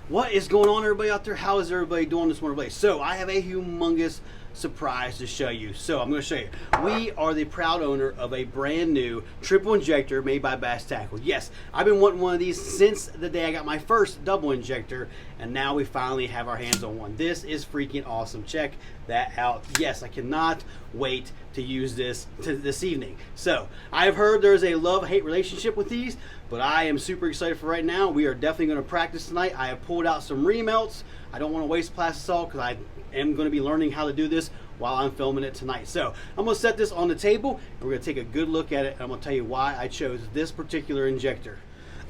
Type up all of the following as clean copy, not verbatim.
What is going on, everybody out there? How is everybody doing this morning? So I have a humongous surprise to show you. So I'm going to show you. We are the proud owner of a brand new triple injector made by Bass Tackle. Yes, I've been wanting one of these since the day I got my first double injector, and now we finally have our hands on one. This is freaking awesome. Check that out. Yes, I cannot wait to use this this evening. So I have heard there's a love-hate relationship with these, but I am super excited for right now. We are definitely going to practice tonight. I have pulled out some remelts. I don't want to waste plastisol because I am going to be learning how to do this while I'm filming it tonight. So I'm going to set this on the table and we're going to take a good look at it, and I'm going to tell you why I chose this particular injector.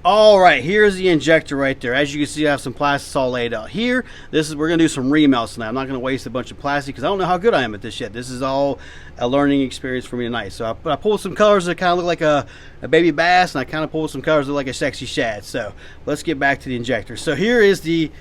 All right, here's the injector right there. As you can see, I have some plastisol laid out here. We're going to do some remelts tonight. I'm not going to waste a bunch of plastic because I don't know how good I am at this yet. This is all a learning experience for me tonight. So I pulled some colors that kind of look like a baby bass, and I kind of pulled some colors that look like a sexy shad. So let's get back to the injector. So here is the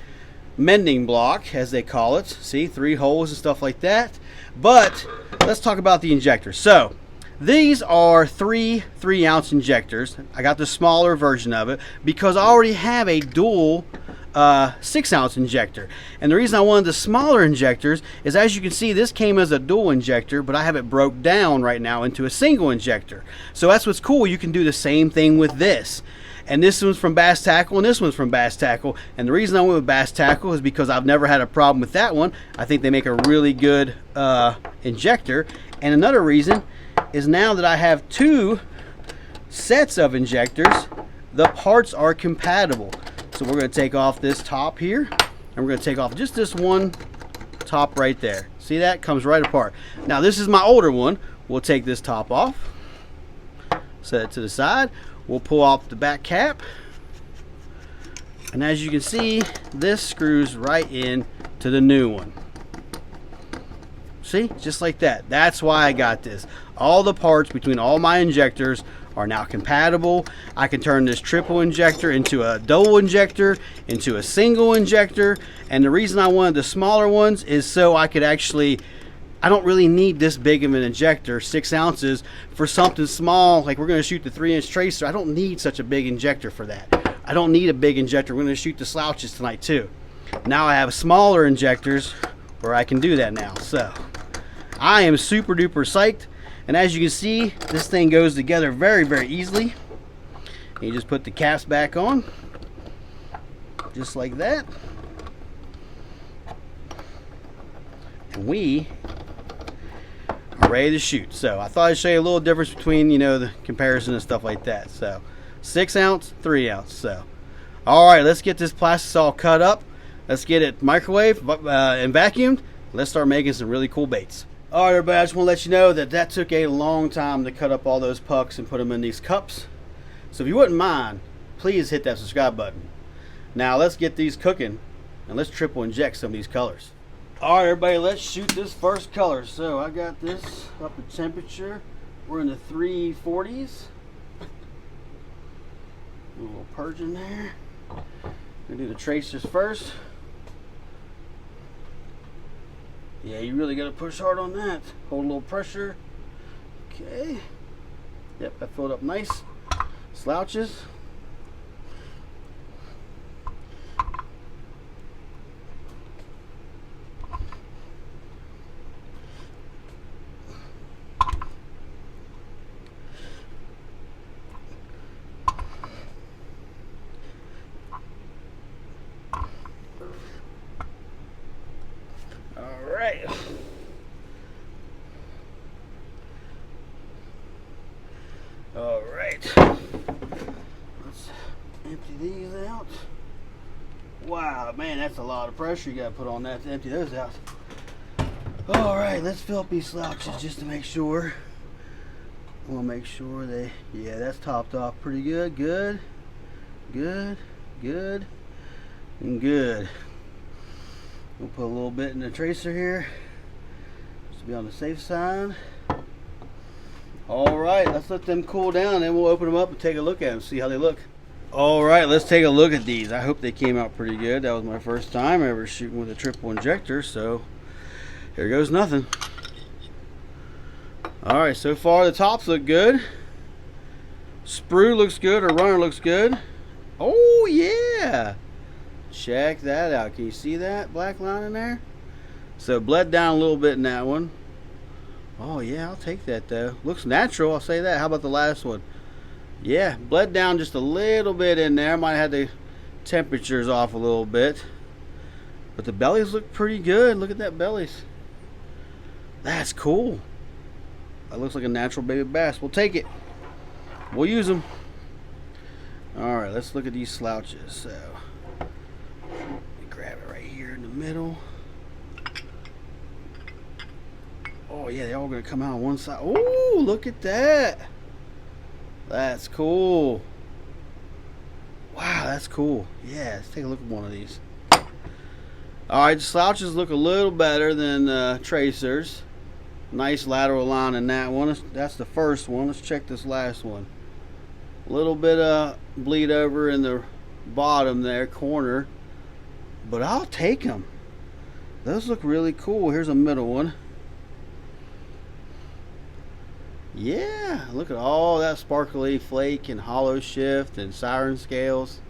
mending block, as they call it. See, 3 holes and stuff like that. But let's talk about the injector. So these are 3 3-ounce injectors. I got the smaller version of it because I already have a dual 6-ounce injector. And the reason I wanted the smaller injectors is, as you can see, this came as a dual injector, but I have it broke down right now into a single injector. So that's what's cool. You can do the same thing with this. And this one's from Bass Tackle, and this one's from Bass Tackle. And the reason I went with Bass Tackle is because I've never had a problem with that one. I think they make a really good injector. And another reason is, now that I have 2 sets of injectors, the parts are compatible. So we're going to take off this top here, and we're going to take off just this one top right there. See, that comes right apart. Now this is my older one. We'll take this top off, set it to the side. We'll pull off the back cap, and as you can see, this screws right in to the new one. See, just like that. That's why I got this. All the parts between all my injectors are now compatible. I can turn this triple injector into a double injector, into a single injector. And the reason I wanted the smaller ones is so I could actually, I don't really need this big of an injector, 6 ounces, for something small. Like, we're going to shoot the 3-inch tracer. I don't need such a big injector for that. I don't need a big injector. We're going to shoot the slouches tonight too. Now I have smaller injectors where I can do that now. So I am super duper psyched. And as you can see, this thing goes together very, very easily. And you just put the caps back on, just like that. And we are ready to shoot. So I thought I'd show you a little difference between, you know, the comparison and stuff like that. So 6 ounce, 3 ounce. So all right, let's get this plastisol cut up. Let's get it microwaved and vacuumed. Let's start making some really cool baits. All right, everybody, I just want to let you know that took a long time to cut up all those pucks and put them in these cups. So if you wouldn't mind, please hit that subscribe button. Now let's get these cooking, and let's triple inject some of these colors. All right, everybody, let's shoot this first color. So I got this up to temperature. We're in the 340s. A little purge in there. Gonna do the tracers first. Yeah, you really got to push hard on that. Hold a little pressure. Okay. Yep, that filled up nice. Slouches. All right, let's empty these out. Wow, man, that's a lot of pressure you got to put on that to empty those out. All right, let's fill up these slouches just to make sure. We'll make sure yeah, that's topped off pretty good. Good, good, good, and good. We'll put a little bit in the tracer here just to be on the safe side. All right, let's let them cool down, then we'll open them up and take a look at them, see how they look. All right, let's take a look at these. I hope they came out pretty good. That was my first time ever shooting with a triple injector, so here goes nothing. All right, so far the tops look good. Sprue looks good, or runner looks good. Oh yeah, Check that out. Can you see that black line in there? So it bled down a little bit in that one. Oh yeah, I'll take that though. Looks natural, I'll say that. How about the last one? Yeah, bled down just a little bit in there. Might have had the temperatures off a little bit. But the bellies look pretty good. Look at that bellies. That's cool. That looks like a natural baby bass. We'll take it. We'll use them. Alright, let's look at these slouches. So, let me grab it right here in the middle. Oh yeah, they're all going to come out on one side. Ooh, look at that. That's cool. Wow, that's cool. Yeah, let's take a look at one of these. Alright, the slouches look a little better than tracers. Nice lateral line in that one. That's the first one. Let's check this last one. A little bit of bleed over in the bottom there, corner. But I'll take them. Those look really cool. Here's a middle one. Yeah, look at all that sparkly flake and Holoshift and Siren scales.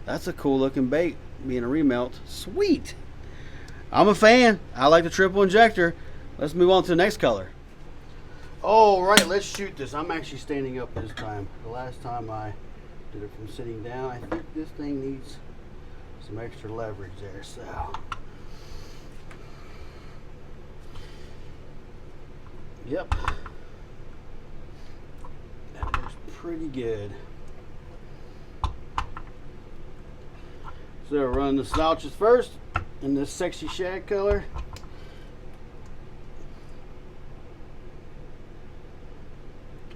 That's a cool looking bait, being a remelt. Sweet. I'm a fan. I like the triple injector. Let's move on to the next color. All right, let's shoot this. I'm actually standing up this time. The last time I did it from sitting down. I think this thing needs some extra leverage there. So, yep, that looks pretty good. So run the slouches first in this sexy shad color.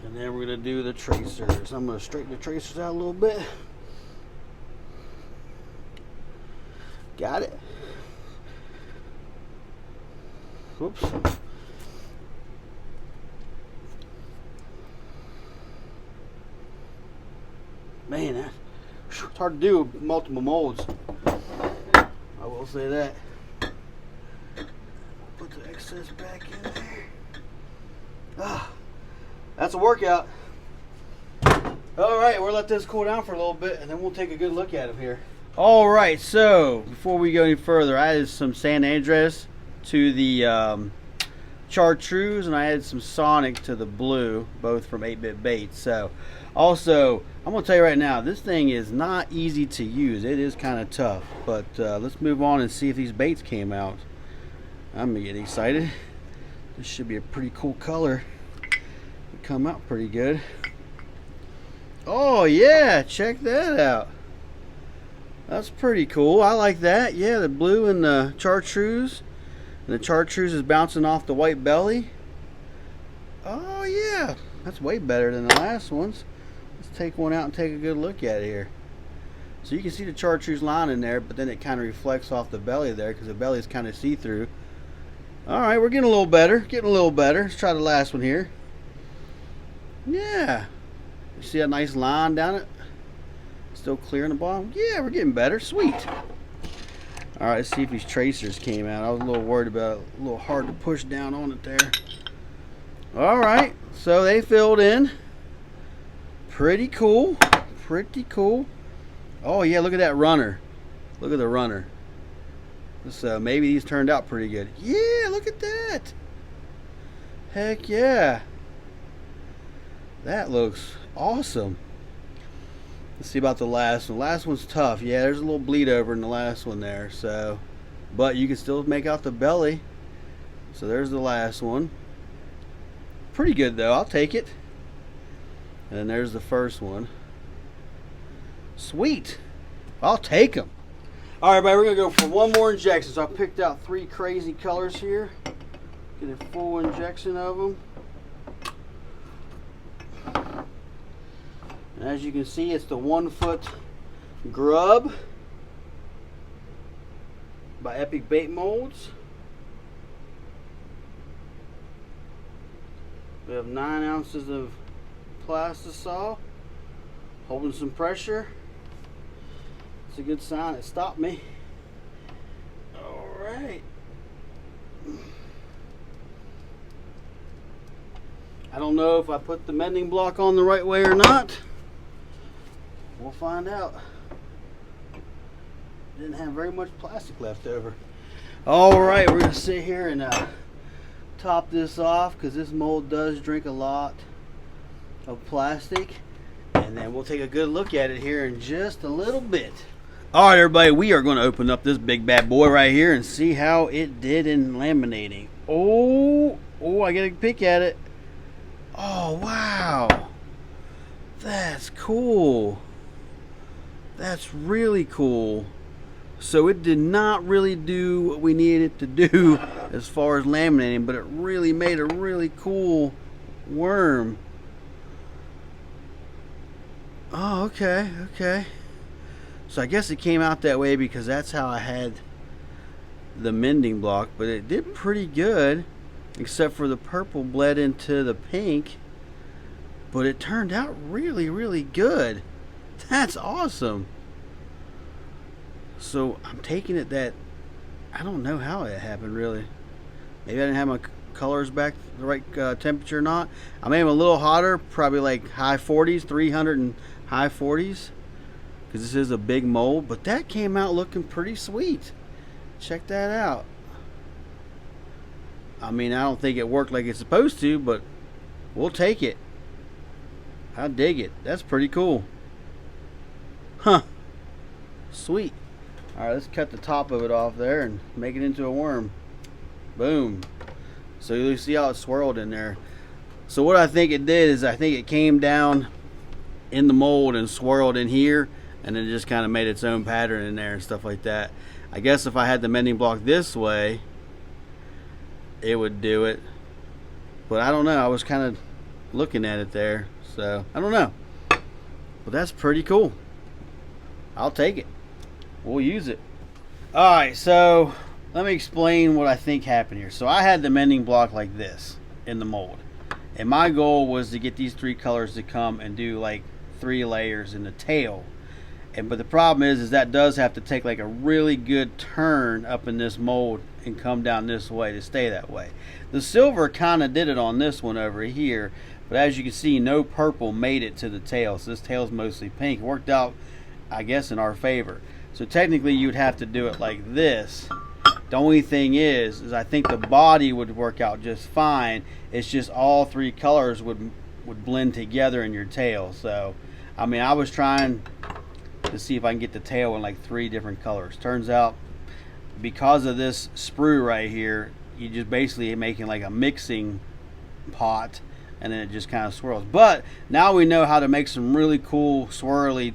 And then we're going to do the tracers. I'm going to straighten the tracers out a little bit. Got it. Whoops. Man, it's hard to do with multiple molds. I will say that. Put the excess back in there. Ah. That's a workout. Alright, we'll let this cool down for a little bit and then we'll take a good look at it here. Alright, so before we go any further, I added some San Andreas to the chartreuse and I added some Sonic to the blue, both from 8-Bit Baits. So, also, I'm going to tell you right now, this thing is not easy to use. It is kind of tough. But let's move on and see if these baits came out. I'm going to get excited. This should be a pretty cool color. Come out pretty good. Oh yeah, check that out. That's pretty cool. I like that. Yeah, the blue and the chartreuse. And the chartreuse is bouncing off the white belly. Oh yeah, that's way better than the last ones. Let's take one out and take a good look at it here. So you can see the chartreuse line in there, but then it kind of reflects off the belly there because the belly is kind of see-through. Alright, we're getting a little better. Getting a little better. Let's try the last one here. Yeah, you see that nice line down it? Still clear in the bottom? Yeah, we're getting better. Sweet. Alright, let's see if these tracers came out. I was a little worried about it. A little hard to push down on it there. Alright, so they filled in. Pretty cool. Pretty cool. Oh yeah, look at that runner. Look at the runner. So maybe these turned out pretty good. Yeah, look at that. Heck yeah. That looks awesome. Let's see about the last one. Last one's tough. Yeah, there's a little bleed over in the last one there. So, but you can still make out the belly. So there's the last one. Pretty good though. I'll take it. And then there's the first one. Sweet. I'll take them. All right, everybody, we're going to go for one more injection. So I picked out 3 crazy colors here. Get a full injection of them. And as you can see, it's the 1 foot grub by Epic Bait Molds. We have 9 ounces of plastisol, holding some pressure. It's a good sign it stopped me. All right. I don't know if I put the mending block on the right way or not. We'll find out. didn't have very much plastic left over. All right, we're gonna sit here and top this off because this mold does drink a lot of plastic, and then we'll take a good look at it here in just a little bit. All right, everybody, we are going to open up this big bad boy right here and see how it did in laminating. Oh, I get a pick at it. Oh, wow, that's cool. That's really cool. So it did not really do what we needed it to do as far as laminating, but it really made a really cool worm. Oh, okay. So I guess it came out that way because that's how I had the mending block, but it did pretty good, except for the purple bled into the pink, but it turned out really, really good. That's awesome. So I'm taking it that I don't know how it happened really. Maybe I didn't have my colors back the right temperature or not. I made them a little hotter, probably like high 40s, 300 and high 40s, because this is a big mold, but that came out looking pretty sweet. Check that out. I mean, I don't think it worked like it's supposed to, but we'll take it. I dig it. That's pretty cool. Huh. Sweet. Alright, let's cut the top of it off there and make it into a worm. Boom. So you see how it swirled in there. So what I think it did is I think it came down in the mold and swirled in here, and then just kind of made its own pattern in there and stuff like that. I guess if I had the mending block this way, it would do it. But I don't know. I was kind of looking at it there. So, I don't know. But that's pretty cool. I'll take it. We'll use it. Alright, so let me explain what I think happened here. So I had the mending block like this in the mold. And my goal was to get these three colors to come and do like 3 layers in the tail. But the problem is that does have to take like a really good turn up in this mold and come down this way to stay that way. The silver kind of did it on this one over here, but as you can see, no purple made it to the tail, so this tail's mostly pink. It worked out, I guess, in our favor. So technically you'd have to do it like this. The only thing is I think the body would work out just fine. It's just all 3 colors would blend together in your tail. So I mean, I was trying to see if I can get the tail in like 3 different colors. Turns out, because of this sprue right here, you just basically making like a mixing pot, and then it just kind of swirls. But now we know how to make some really cool swirly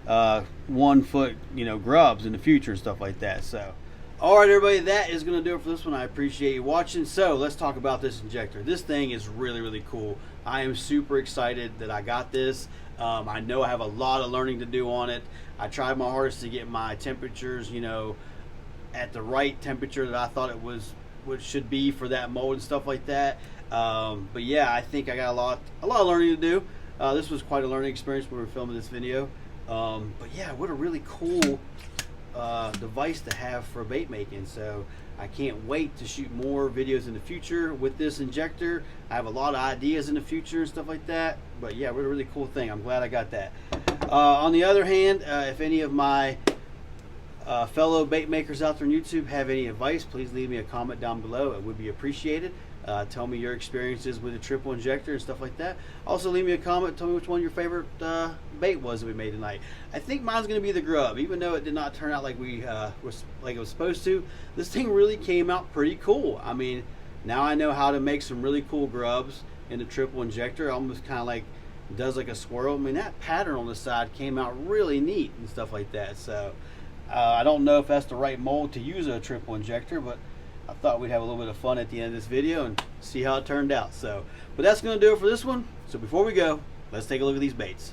1 foot, grubs in the future and stuff like that. So alright, everybody, that is going to do it for this one. I appreciate you watching. So let's talk about this injector. This thing is really, really cool. I am super excited that I got this. I know I have a lot of learning to do on it. I tried my hardest to get my temperatures, at the right temperature that I thought it was what should be for that mold and stuff like that. But yeah, I think I got a lot of learning to do. This was quite a learning experience when we were filming this video. But yeah, what a really cool device to have for bait making. So I can't wait to shoot more videos in the future with this injector. I have a lot of ideas in the future and stuff like that. But yeah, what a really cool thing. I'm glad I got that. On the other hand, if any of my fellow bait makers out there on YouTube have any advice, please leave me a comment down below. It would be appreciated. Tell me your experiences with the triple injector and stuff like that. Also, leave me a comment. Tell me which one your favorite bait was that we made tonight. I think mine's going to be the grub, even though it did not turn out like it was supposed to. This thing really came out pretty cool. I mean, now I know how to make some really cool grubs in the triple injector. Almost kind of like does like a swirl. I mean, that pattern on the side came out really neat and stuff like that. So I don't know if that's the right mold to use a triple injector, but I thought we'd have a little bit of fun at the end of this video and see how it turned out. So, but that's going to do it for this one. So before we go, let's take a look at these baits.